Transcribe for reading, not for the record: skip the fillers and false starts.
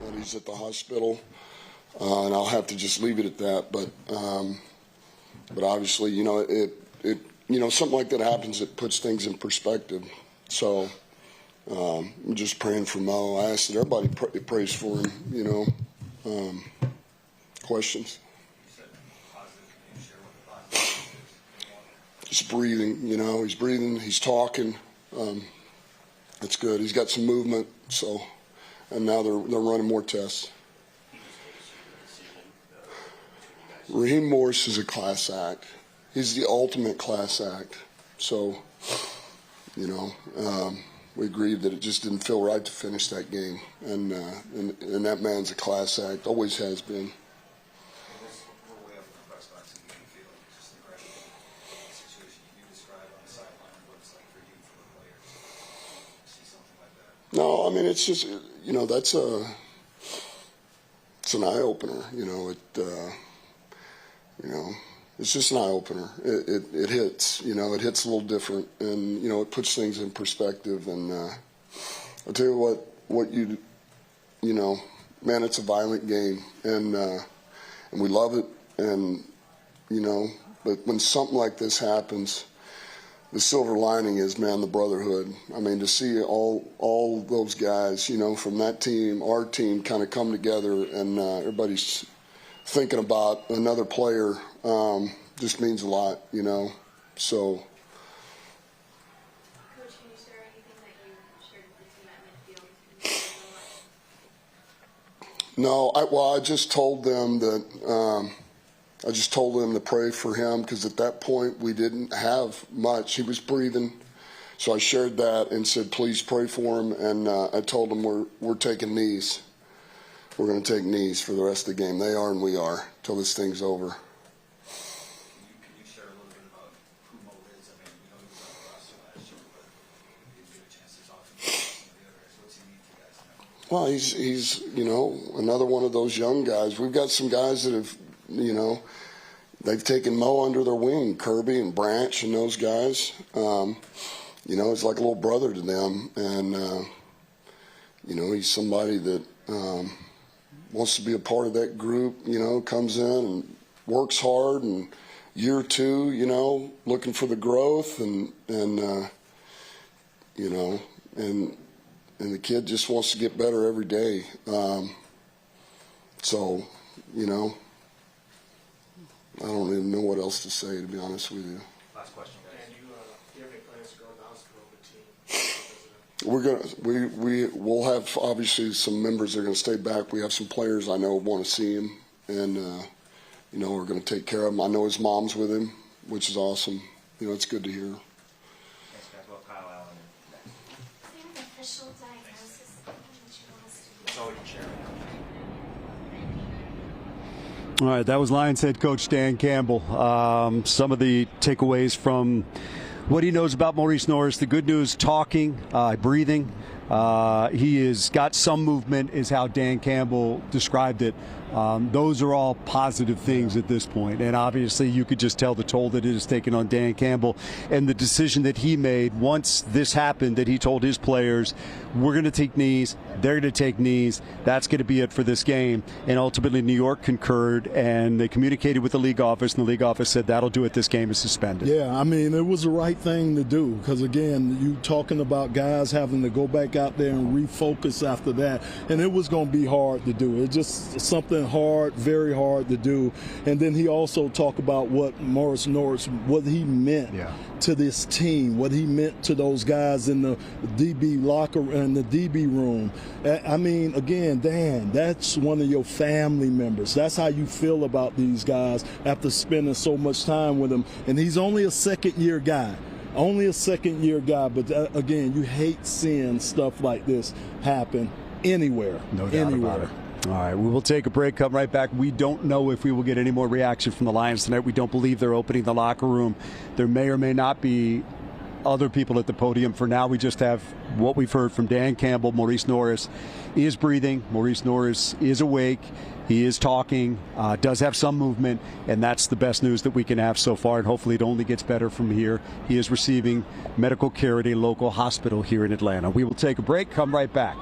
that he's at the hospital, and I'll have to just leave it at that. But obviously, something like that happens. It puts things in perspective. So I'm just praying for Mo. I asked that everybody prays for him. Questions? Just breathing. He's breathing. He's talking. That's good. He's got some movement. So, and now they're running more tests. Raheem Morris is a class act. He's the ultimate class act. So, we agreed that it just didn't feel right to finish that game, and that man's a class act. Always has been. No, I mean, it's just, it's an eye opener. It's just an eye opener. It hits, it hits a little different, and it puts things in perspective. And I'll tell you what man, it's a violent game, and we love it, and but when something like this happens, the silver lining is, man, the brotherhood. I mean, to see all those guys, from that team, our team, kind of come together, and everybody's thinking about another player, just means a lot, So. Coach, can you share anything that you shared with the team at midfield? No, I just told them that. I just told them to pray for him, because at that point we didn't have much. He was breathing, so I shared that and said, please pray for him. And I told them we're taking knees. We're going to take knees for the rest of the game. They are and we are till this thing's over. Can you share a little bit about who Mo is? I mean, we know he was on the roster last year, but we didn't get a chance to talk to him some of the other guys. What's he mean to you guys now? Well, he's another one of those young guys. We've got some guys that have, they've taken Mo under their wing, Kirby and Branch and those guys. It's like a little brother to them. And, he's somebody that wants to be a part of that group, comes in and works hard, and year two, looking for the growth, and the kid just wants to get better every day. I don't even know what else to say, to be honest with you. Last question, guys. And do you have any plans to go to the hospital with the team? We'll have obviously some members that are going to stay back. We have some players I know want to see him, and we're going to take care of him. I know his mom's with him, which is awesome. It's good to hear. Thanks, guys. Well, Kyle Allen. Is there an official diagnosis that you want us to do? That's all we can share. All right, that was Lions head coach Dan Campbell. Some of the takeaways from what he knows about Morice Norris. The good news, talking, breathing. He has got some movement, is how Dan Campbell described it. Those are all positive things at this point. And obviously you could just tell the toll that it has taken on Dan Campbell, and the decision that he made once this happened, that he told his players, we're going to take knees, they're going to take knees, that's going to be it for this game. And ultimately New York concurred, and they communicated with the league office, and the league office said that'll do it, this game is suspended. Yeah, I mean, it was the right thing to do, because again, you talking about guys having to go back out there and refocus after that, and it was going to be hard to do. It's just something hard, very hard to do. And then he also talked about what Morice Norris, what he meant to this team, what he meant to those guys in the DB locker and the DB room. I mean, again, Dan, that's one of your family members. That's how you feel about these guys after spending so much time with them. And he's only a second-year guy. Only a second-year guy, but again, you hate seeing stuff like this happen anywhere. No doubt about it. All right, we will take a break, come right back. We don't know if we will get any more reaction from the Lions tonight. We don't believe they're opening the locker room. There may or may not be other people at the podium. For now, we just have what we've heard from Dan Campbell. Morice Norris is breathing. Morice Norris is awake. He is talking, does have some movement, and that's the best news that we can have so far, and hopefully it only gets better from here. He is receiving medical care at a local hospital here in Atlanta. We will take a break, come right back.